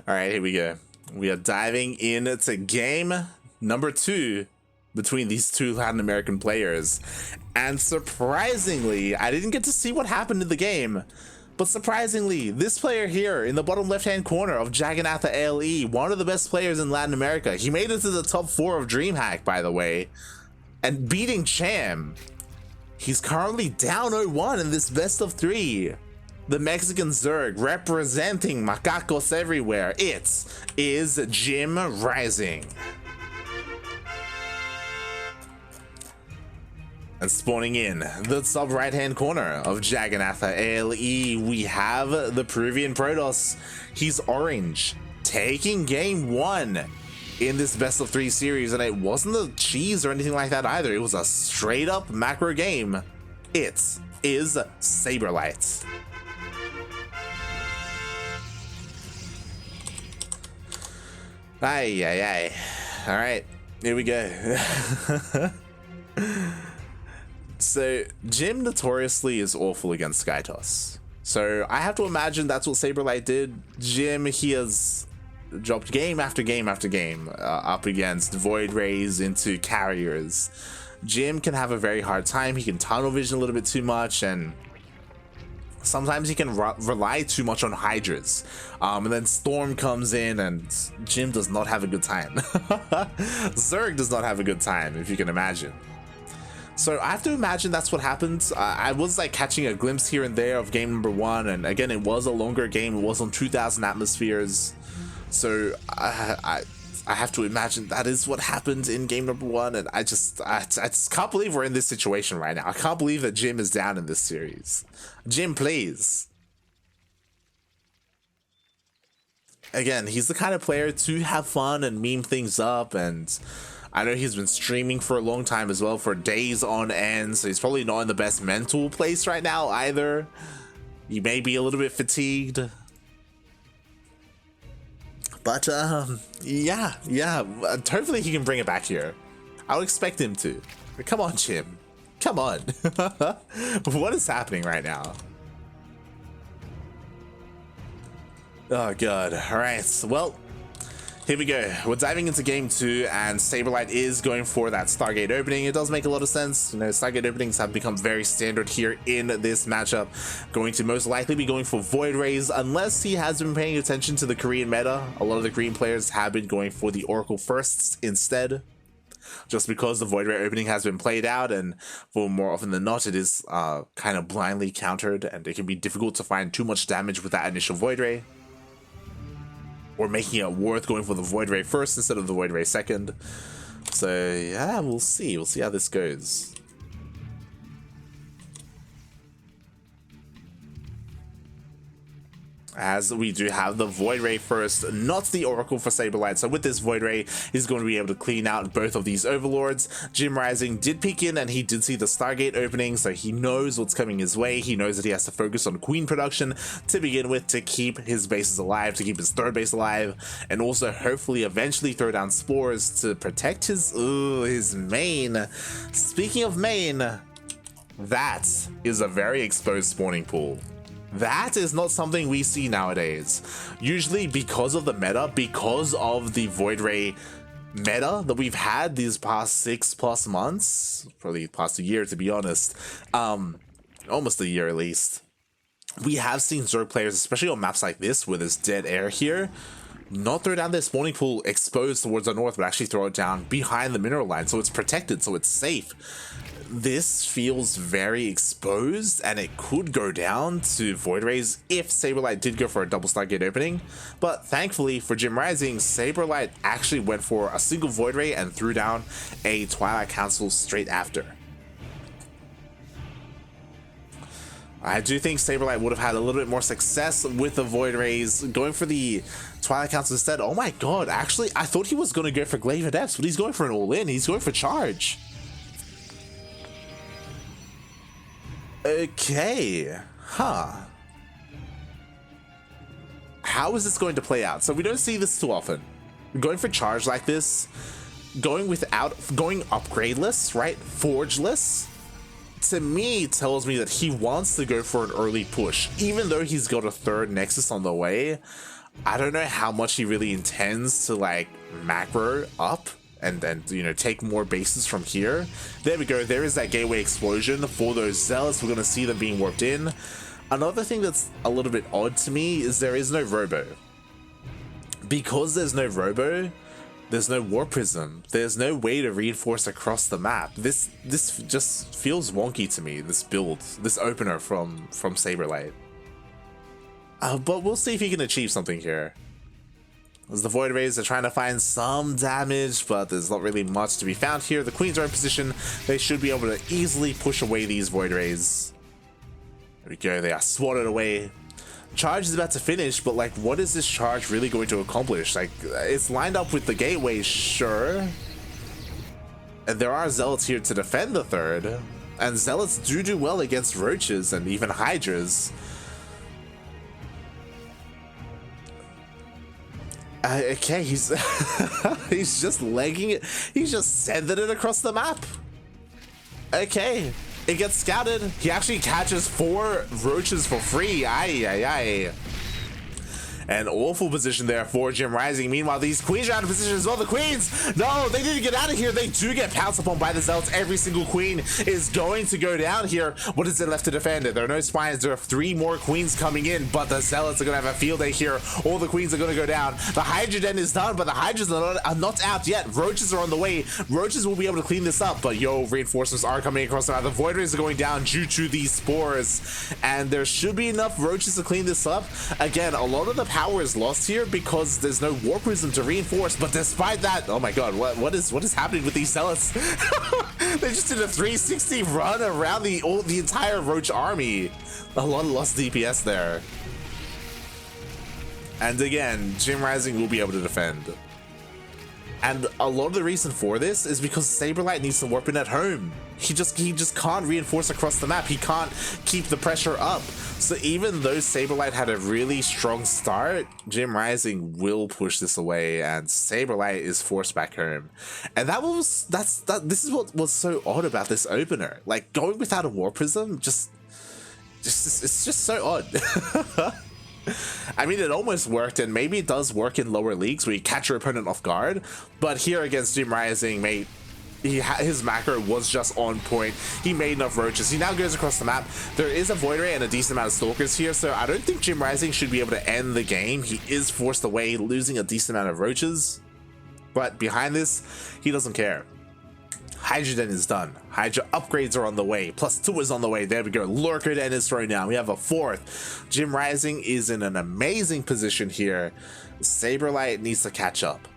All right, here we go. We are diving into game number 2 between these two Latin American players. And surprisingly, I didn't get to see what happened in the game. But surprisingly, this player here in the bottom left-hand corner of Jaganatha ALE, one of the best players in Latin America. He made it to the top 4 of DreamHack, by the way, and beating Cham. He's currently down 0-1 in this best of 3. The Mexican Zerg representing Macacos everywhere. It is JimRising. And spawning in the top right hand corner of Jaganatha ALE, we have the Peruvian Protoss. He's orange, taking game 1 in this best of 3 series, and it wasn't a cheese or anything like that either. It was a straight up macro game. It is SabeRLighT. Aye, aye, aye. All right, here we go. So Jim notoriously is awful against Skytoss. So I have to imagine that's what SabeRLighT did. Jim, he has dropped game after game after game up against Void Rays into carriers. Jim can have a very hard time. He can tunnel vision a little bit too much, and sometimes he can rely too much on Hydras. And then Storm comes in and Jim does not have a good time. Zerg does not have a good time, if you can imagine. So I have to imagine that's what happened. I was like catching a glimpse here and there of game number 1, and again, it was a longer game. It was on 2,000 atmospheres. So I have to imagine that is what happened in game number 1, and I just can't believe we're in this situation right now. I can't believe that Jim is down in this series. Jim, please. Again, he's the kind of player to have fun and meme things up, and I know he's been streaming for a long time as well, for days on end, so he's probably not in the best mental place right now either. He may be a little bit fatigued. But, yeah, hopefully he can bring it back here. I would expect him to. But come on, Jim. Come on. What is happening right now? Oh, God. All right, well, here we go. We're diving into game 2, and SabeRLighT is going for that Stargate opening. It does make a lot of sense. You know, Stargate openings have become very standard here in this matchup. Going to most likely be going for Void Rays, unless he has been paying attention to the Korean meta. A lot of the Korean players have been going for the Oracle firsts instead, just because the Void Ray opening has been played out, and for more often than not, it is kind of blindly countered, and it can be difficult to find too much damage with that initial Void Ray, or making it worth going for the Void Ray first instead of the Void Ray second. So yeah, we'll see how this goes. As we do have the Void Ray first, not the Oracle for SabeRLighT. So with this Void Ray, he's going to be able to clean out both of these Overlords. JimRising did peek in, and he did see the Stargate opening, so he knows what's coming his way. He knows that he has to focus on Queen production to begin with, to keep his bases alive, to keep his third base alive, and also hopefully eventually throw down spores to protect his main. Speaking of main, that is a very exposed spawning pool. That is not something we see nowadays. Usually, because of the meta, because of the Void Ray meta that we've had these past 6+ months, probably past a year to be honest, almost a year at least, we have seen Zerg players, especially on maps like this where there's dead air here, not throw down their spawning pool exposed towards the north, but actually throw it down behind the mineral line, so it's protected, so it's safe. This feels very exposed, and it could go down to Void Rays if SabeRLighT did go for a double Stargate opening. But thankfully for JimRising, SabeRLighT actually went for a single Void Ray and threw down a Twilight Council straight after. I do think SabeRLighT would have had a little bit more success with the Void Rays, going for the Twilight Council instead. Oh my god, actually, I thought he was going to go for Glaive Adepts, but he's going for an all-in. He's going for charge. Okay, huh. How is this going to play out? So we don't see this too often. Going for charge like this, going upgradeless, right? Forgeless, to me tells me that he wants to go for an early push. Even though he's got a third Nexus on the way, I don't know how much he really intends to like macro up and you know, take more bases from here. There we go. There is that gateway explosion for those zealots. We're gonna see them being warped in. Another thing that's a little bit odd to me is there is no robo. Because there's no robo, there's no war prism. There's no way to reinforce across the map. This just feels wonky to me, this build, this opener from SabeRLighT. But we'll see if he can achieve something here. As the Void Rays are trying to find some damage, but there's not really much to be found here. The Queens are in position. They should be able to easily push away these Void Rays. There we go, they are swatted away. Charge is about to finish, but like, what is this charge really going to accomplish? Like, it's lined up with the gateway, sure. And there are zealots here to defend the third. And zealots do well against roaches and even hydras. Okay, he's he's just legging it. He's just sending it across the map. Okay, it gets scouted. He actually catches 4 roaches for free. Aye. An awful position there for JimRising. Meanwhile, these queens are out of position as well. The queens, no, they didn't get out of here. They do get pounced upon by the zealots. Every single queen is going to go down here. What is it left to defend? There are no spines. There are 3 more queens coming in, but the zealots are going to have a field day here. All the queens are going to go down. The Hydra Den is done, but the Hydras are not out yet. Roaches are on the way. Roaches will be able to clean this up, but yo, reinforcements are coming across now. The Void Rays are going down due to these spores, and there should be enough roaches to clean this up. Again, a lot of the power is lost here because there's no war prism to reinforce, but despite that, oh my god, what is happening with these zealots? They just did a 360 run around the entire roach army. A lot of lost DPS there. And again, JimRising will be able to defend. And a lot of the reason for this is because SabeRLighT needs to warp in at home. He just can't reinforce across the map. He can't keep the pressure up. So even though SabeRLighT had a really strong start, JimRising will push this away, and SabeRLighT is forced back home. And this is what was so odd about this opener. Like, going without a war prism, it's just so odd. I mean, it almost worked, and maybe it does work in lower leagues where you catch your opponent off guard, but here against JimRising, mate, his macro was just on point. He made enough roaches. He now goes across the map. There is a Void Ray and a decent amount of Stalkers here, so I don't think JimRising should be able to end the game. He is forced away, losing a decent amount of roaches, but behind this, he doesn't care. Hydra Den is done. Hydra upgrades are on the way. +2 is on the way. There we go. Lurker Den is thrown down. We have a 4th. JimRising is in an amazing position here. SabeRLighT needs to catch up.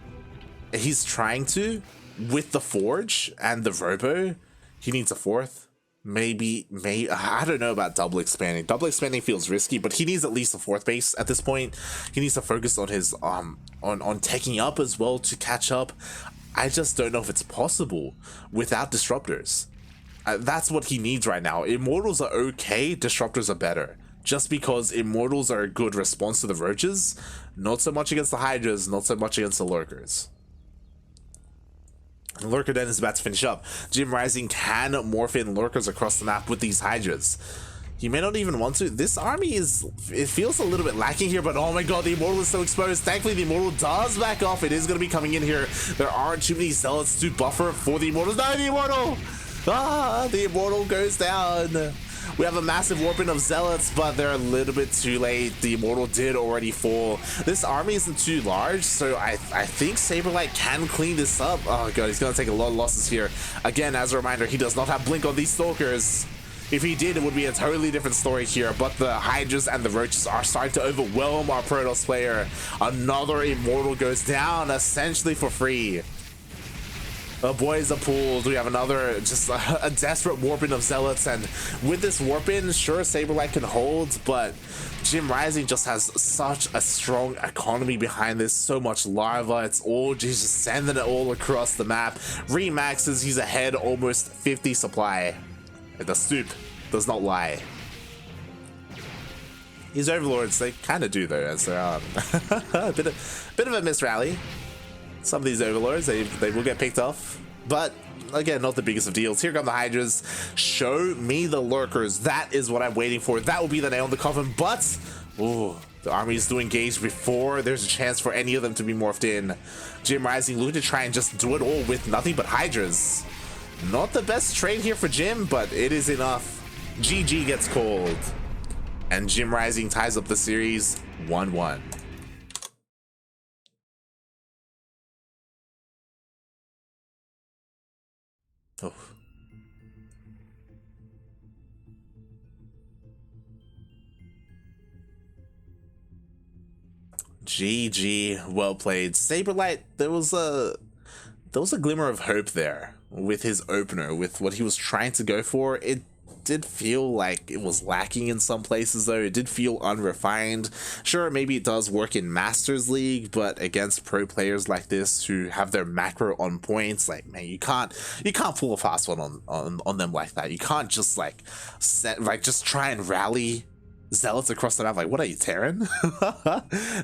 He's trying to, with the Forge and the Robo. He needs a 4th. Maybe, I don't know about double expanding. Double expanding feels risky, but he needs at least a 4th base at this point. He needs to focus on his on taking up as well to catch up. I just don't know if it's possible without disruptors. That's what he needs right now. Immortals are okay, disruptors are better. Just because Immortals are a good response to the roaches, not so much against the Hydras, not so much against the Lurkers. The Lurker Den is about to finish up. JimRising can morph in Lurkers across the map with these Hydras. He may not even want to. This army it feels a little bit lacking here, but oh my god, the Immortal is so exposed. Thankfully, the Immortal does back off. It is going to be coming in here. There aren't too many zealots to buffer for the Immortals. No, the Immortal! Ah, the Immortal goes down. We have a massive warping of zealots, but they're a little bit too late. The Immortal did already fall. This army isn't too large, so I think SabeRLighT can clean this up. Oh god, he's going to take a lot of losses here. Again, as a reminder, he does not have Blink on these Stalkers. If he did, it would be a totally different story here, but the Hydras and the Roaches are starting to overwhelm our Protoss player. Another Immortal goes down, essentially for free. The boys are pulled. We have another, just a desperate warping of zealots, and with this warping, sure, SabeRLighT can hold, but JimRising just has such a strong economy behind this, so much lava, it's all just sending it all across the map. Remaxes, he's ahead almost 50 supply. The soup does not lie. His overlords, they kind of do though, as they're a bit of a misrally. Some of these overlords, they will get picked off, but again, not the biggest of deals. Here come the Hydras. Show me the Lurkers. That is what I'm waiting for. That will be the nail in the coffin. But ooh, The armies do engage before there's a chance for any of them to be morphed in. JimRising looking to try and just do it all with nothing but Hydras. Not the best trade here for Jim, but it is enough. GG gets called. And JimRising ties up the series 1-1. Oh. GG, well played. SabeRLighT, there was a glimmer of hope there with his opener, with what he was trying to go for. It did feel like it was lacking in some places though. It did feel unrefined. Sure, maybe it does work in Masters League, but against pro players like this who have their macro on points, like, man, you can't pull a fast one on them like that. You can't just like just try and rally zealots across the map. Like, what are you, Terran?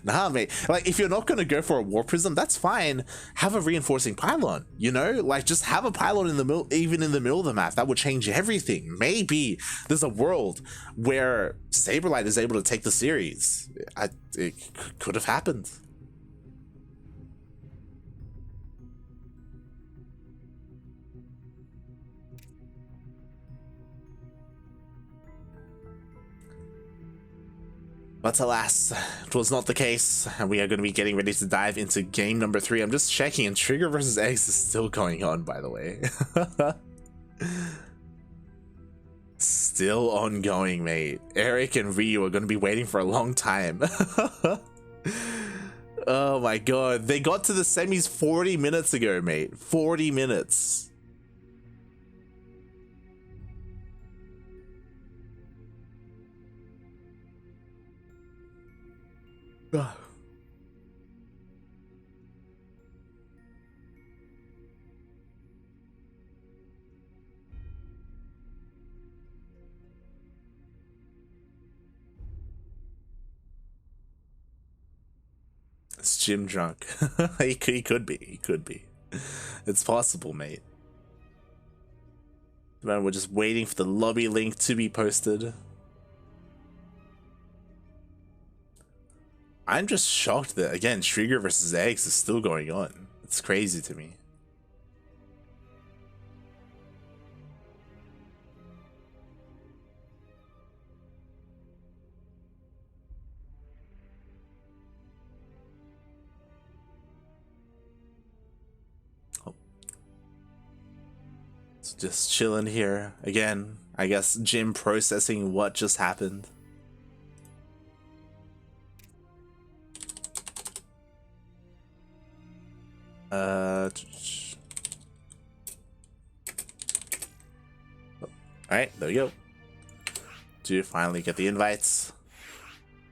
Nah, mate. Like, if you're not gonna go for a war prism, that's fine. Have a reinforcing pylon, you know? Like, just have a pylon in the middle, even in the middle of the map. That would change everything. Maybe there's a world where SabeRLighT is able to take the series. It could have happened. But alas, it was not the case, and we are going to be getting ready to dive into game number 3. I'm just checking, and Trigger versus Eggs is still going on, by the way. Still ongoing, mate. Eric and Ryu are going to be waiting for a long time. Oh my god, they got to the semis 40 minutes ago, mate. 40 minutes. It's Jim drunk. He could be. It's possible, mate. Man, we're just waiting for the lobby link to be posted. I'm just shocked that, again, Trigger versus Eggs is still going on. It's crazy to me. Oh. So just chilling here. Again, I guess Jim processing what just happened. Alright, there we go. Do finally get the invites.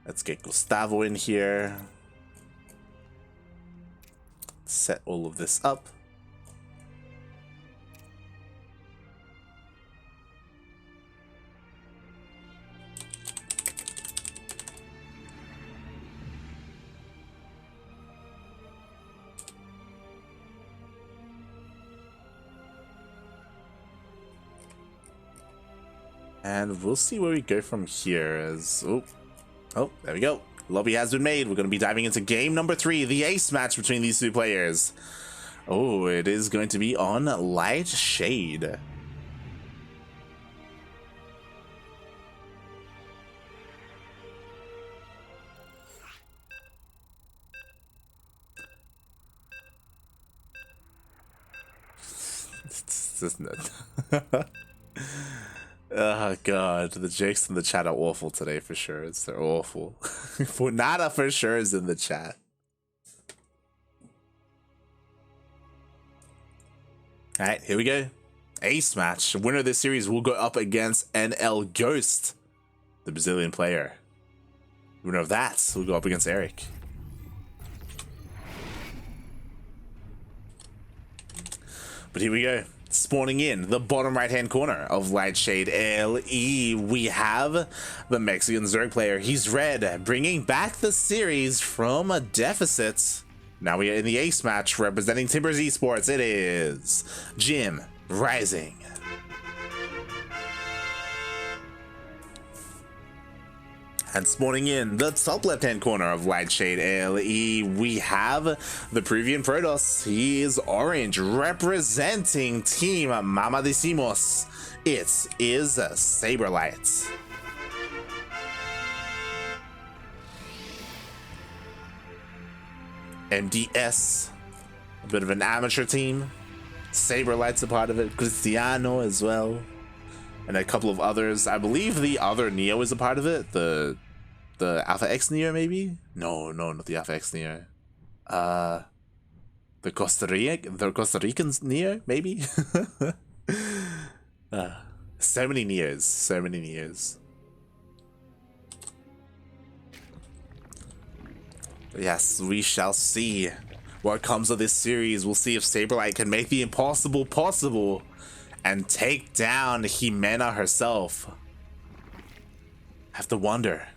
Let's get Gustavo in here. Set all of this up. And we'll see where we go from here. As oh, there we go. Lobby has been made. We're going to be diving into game number 3, the ace match between these two players. Oh, it is going to be on Light Shade. Isn't it? Oh god, the jokes in the chat are awful today for sure. They're awful. Funada for sure is in the chat. Alright, here we go. Ace match. The winner of this series will go up against NL Ghost, the Brazilian player. The winner of that will go up against Eric. But here we go. Spawning in the bottom right hand corner of Light Shade LE, we have the Mexican Zerg player. He's red, bringing back the series from a deficit. Now we are in the ace match representing Timbers Esports. It is JimRising. And spawning in the top left-hand corner of Light Shade LE, we have the Peruvian Protoss. He is orange, representing Team Mamadísimos. It is SabeRLighT. MDS, a bit of an amateur team. SabeRLighT's a part of it, Cristiano as well, and a couple of others. I believe the other Neo is a part of it. The Alpha X Neo, maybe? No, not the Alpha X Neo. The Costa Rican Neo, maybe? So many Neos, so many Neos. Yes, we shall see what comes of this series. We'll see if SabeRLighT can make the impossible possible and take down Jimena herself. Have to wonder.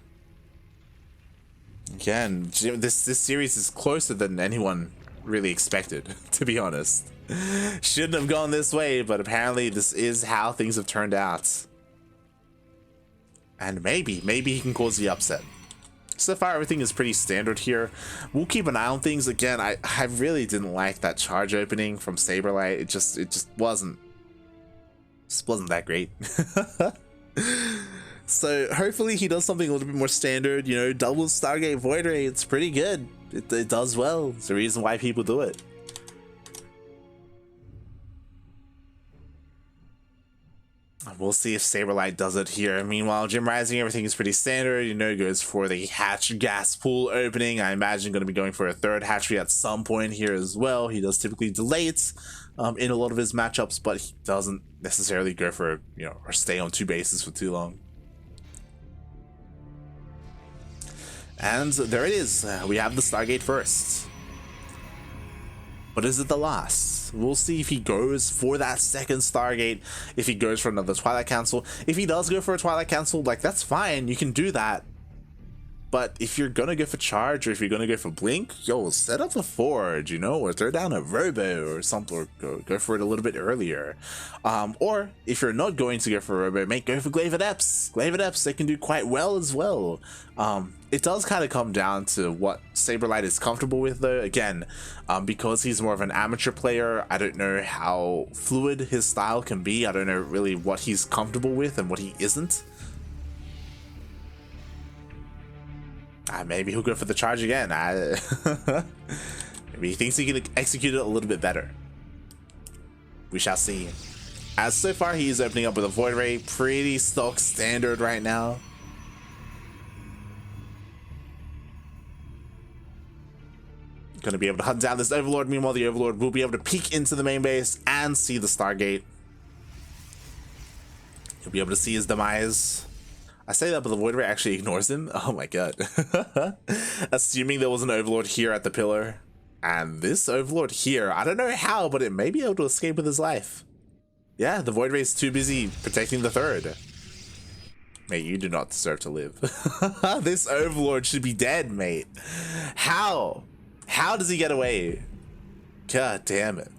Again, this series is closer than anyone really expected, to be honest. Shouldn't have gone this way, but apparently this is how things have turned out. And maybe he can cause the upset. So far, everything is pretty standard here. We'll keep an eye on things. Again, I really didn't like that charge opening from SabeRLighT. It just wasn't that great. So hopefully he does something a little bit more standard. You know, double Stargate Void Ray. It's pretty good. It does well. It's the reason why people do it. We'll see if SabeRLighT does it here. Meanwhile, JimRising, everything is pretty standard. You know, goes for the hatch gas pool opening. I imagine going to be going for a third hatchery at some point here as well. He does typically delay it in a lot of his matchups, but he doesn't necessarily go for, you know, or stay on two bases for too long. And there it is. We have the Stargate first. But is it the last? We'll see if he goes for that second Stargate, if he goes for another Twilight Council. If he does go for a Twilight Council, like, that's fine, you can do that. But if you're gonna go for charge, or if you're gonna go for blink, yo, set up a forge, you know, or throw down a robo or something, or go for it a little bit earlier. Or if you're not going to go for a robo, go for Glaive Adepts. Glaive Adepts, they can do quite well as well. It does kind of come down to what SabeRLighT is comfortable with, though. Again, because he's more of an amateur player, I don't know how fluid his style can be. I don't know really what he's comfortable with and what he isn't. Maybe he'll go for the charge again. Maybe he thinks he can execute it a little bit better. We shall see. As so far, he is opening up with a Void Ray. Pretty stock standard right now. Gonna be able to hunt down this Overlord. Meanwhile, the Overlord will be able to peek into the main base and see the Stargate. He'll be able to see his demise. I say that, but the Void Ray actually ignores him. Oh my god. Assuming there was an Overlord here at the pillar. And this Overlord here, I don't know how, but it may be able to escape with his life. Yeah, the Void Ray is too busy protecting the third. Mate, you do not deserve to live. This Overlord should be dead, mate. How? How does he get away? God damn it.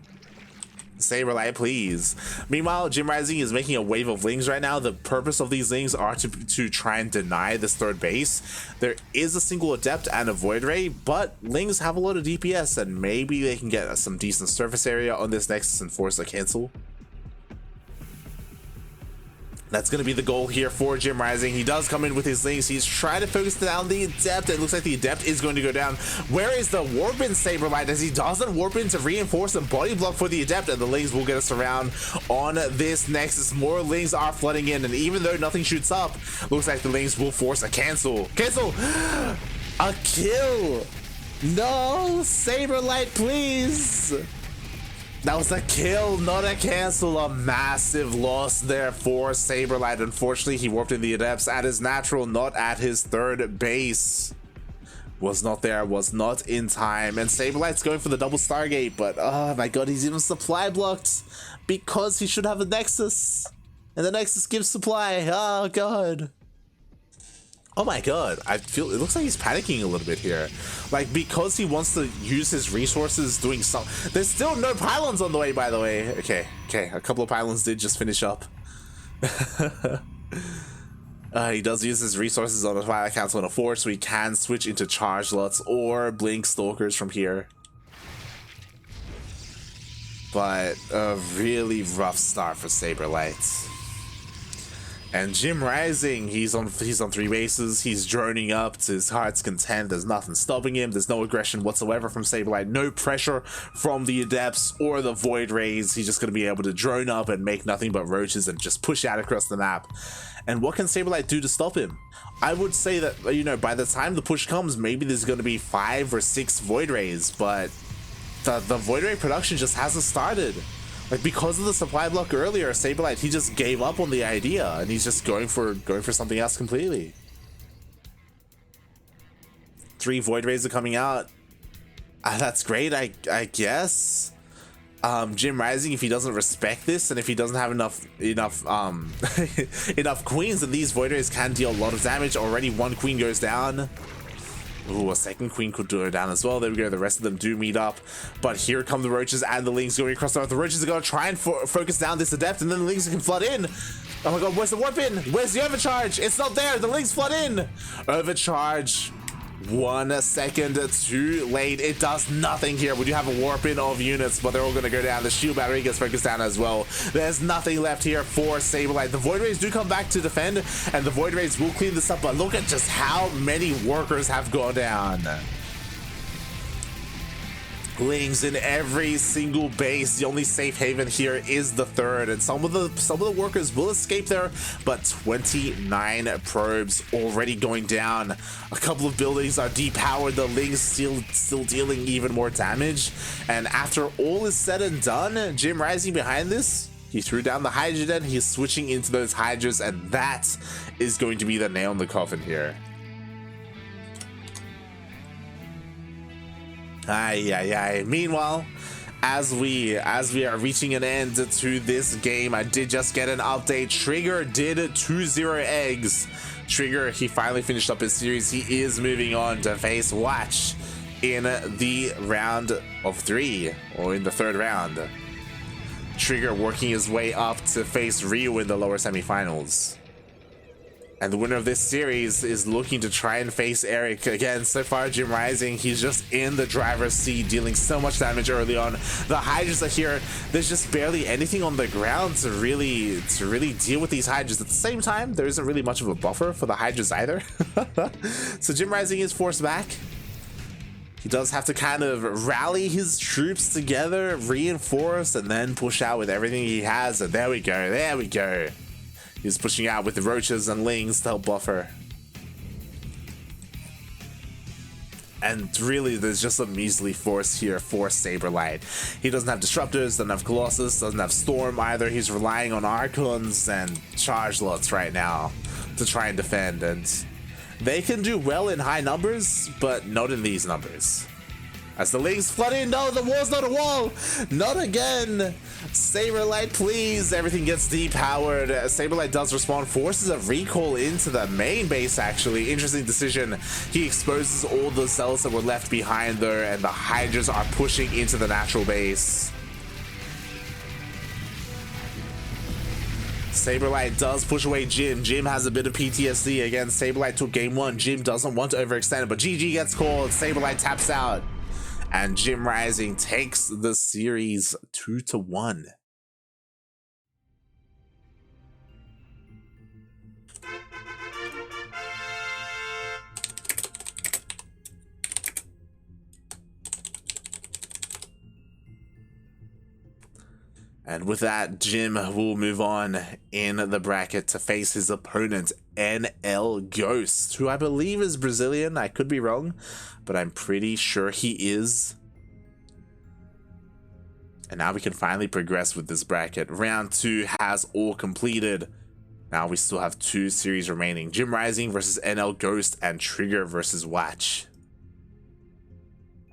SabeRLighT, please. Meanwhile, JimRising is making a wave of Lings right now. The purpose of these Lings are to try and deny this third base. There is a single Adept and a Void Ray, but Lings have a lot of DPS, and maybe they can get some decent surface area on this Nexus and force a cancel. That's going to be the goal here for JimRising. He does come in with his Lings. He's trying to focus down the Adept. It looks like the Adept is going to go down. Where is the Warp in SabeRLighT, as he doesn't Warp in to reinforce and body block for the Adept, and the Lings will get us around on this Nexus. More Lings are flooding in, and even though nothing shoots up, looks like the Lings will force a cancel. Cancel! A kill! No! SabeRLighT, please! That was a kill, not a cancel. A massive loss there for SabeRLighT. Unfortunately, he warped in the Adepts at his natural, not at his third base. Was not there, was not in time. And SabeRLighT's going for the double Stargate, but oh my god, he's even supply blocked because he should have a Nexus. And the Nexus gives supply. Oh god. Oh my god, I feel it looks like he's panicking a little bit here. Like, because he wants to use his resources doing some. There's still no pylons on the way, by the way. Okay, a couple of pylons did just finish up. He does use his resources on the Twilight Council and a Force, so he can switch into Charge Lots or Blink Stalkers from here. But a really rough start for SabeRLighT. And JimRising, he's on 3 bases. He's droning up to his heart's content. There's nothing stopping him. There's no aggression whatsoever from SabeRLighT. No pressure from the Adepts or the Void Rays. He's just going to be able to drone up and make nothing but roaches and just push out across the map. And what can SabeRLighT do to stop him? I would say that, you know, by the time the push comes, maybe there's going to be 5 or 6 Void Rays, but the Void Ray production just hasn't started. Like, because of the supply block earlier, SabeRLighT, he just gave up on the idea, and he's just going for something else completely. 3 Void Rays are coming out. That's great, I guess. JimRising, if he doesn't respect this, and if he doesn't have enough enough queens, then these Void Rays can deal a lot of damage. Already 1 queen goes down. Ooh, a 2nd queen could do her down as well. There we go, the rest of them do meet up. But here come the roaches and the lings going across the map. The roaches are going to try and focus down this adept, and then the lings can flood in. Oh my god, where's the warp in? Where's the overcharge? It's not there, the lings flood in. Overcharge. 1 second too late. It does nothing here. We do have a warp in of units, but they're all going to go down. The shield battery gets focused down as well. There's nothing left here for SabeRLighT. The Void Rays do come back to defend, and the Void Rays will clean this up, but look at just how many workers have gone down. Lings in every single base. The only safe haven here is the 3rd, and some of the workers will escape there, but 29 probes already going down. A couple of buildings are depowered. The Lings still dealing even more damage, and after all is said and done, JimRising behind this, he threw down the Hydra. He's switching into those Hydras, and that is going to be the nail in the coffin here. Meanwhile, as we are reaching an end to this game, I did just get an update. Trigger did 2-0 eggs. Trigger, he finally finished up his series. He is moving on to face Watch in the round of 3, or in the 3rd round. Trigger working his way up to face Ryu in the lower semifinals. And the winner of this series is looking to try and face Eric. Again, so far JimRising, he's just in the driver's seat, dealing so much damage early on. The Hydras are here. There's just barely anything on the ground to really deal with these Hydras. At the same time, there isn't really much of a buffer for the Hydras either. So JimRising is forced back. He does have to kind of rally his troops together, reinforce, and then push out with everything he has. And there we go. He's pushing out with the roaches and lings to help buffer. And really, there's just a measly force here for SabeRLighT. He doesn't have Disruptors, doesn't have Colossus, doesn't have Storm either. He's relying on Archons and Charge Lots right now to try and defend. And they can do well in high numbers, but not in these numbers. As the lings flood in, no, the wall's not a wall! Not again! SabeRLighT, please! Everything gets depowered. SabeRLighT does respond, forces a recall into the main base, actually. Interesting decision. He exposes all the cells that were left behind there, and the Hydras are pushing into the natural base. SabeRLighT does push away Jim. Jim has a bit of PTSD. Again, SabeRLighT took game 1. Jim doesn't want to overextend, but GG gets called. SabeRLighT taps out. And JimRising takes the series 2-1. And with that, Jim will move on in the bracket to face his opponent, NL Ghost, who I believe is Brazilian. I could be wrong, but I'm pretty sure he is. And now we can finally progress with this bracket. Round 2 has all completed. Now we still have 2 series remaining. JimRising versus NL Ghost and Trigger versus Watch.